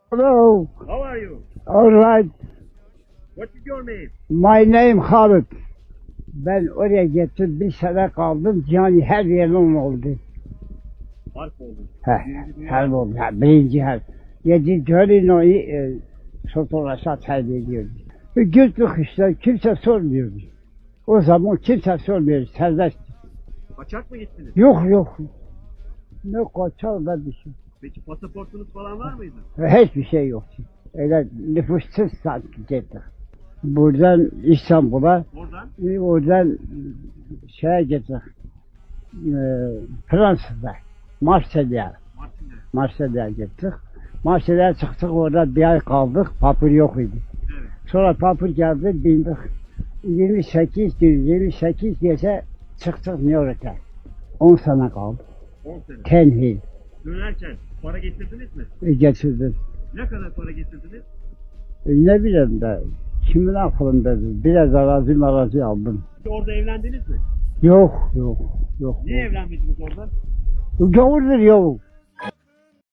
Hello. How are you? All right. What is your name? My name Halit. Ben oraya gittim, bir sene kaldım. Yani her yerim oldu. Harp oldu. Her oldu. Birinci her. Yedi Torino'yu fotoğrafat ediyordu. Güçlük işte, kimse sormuyordu. O zaman kimse sormuyor, serbest. Kaçak mı gittiniz? Yok. Ne kaçar ne bir şey. Peki pasaportunuz falan var mıydı? Hiçbir şey yoktu. Öyle nüfussuz sanki gittik. Buradan İstanbul'a, oradan şeye gittik. Fransa'da, Marsilya'ya gittik. Marsilya'ya çıktık, orada bir ay kaldık, papır yok idi. Evet. Sonra papır geldi, bindik. 28 gece çıktık New York'a. 10 sene kaldı. 10 sene. Tenhil Dönerken para getirdiniz mi? getirdim. Ne kadar para getirdiniz? Ne bileyim de, kimin aklındadır? Biraz arazi aldım. Orada evlendiniz mi? Yok. Niye evlenmediniz orada? Gavurdur yok.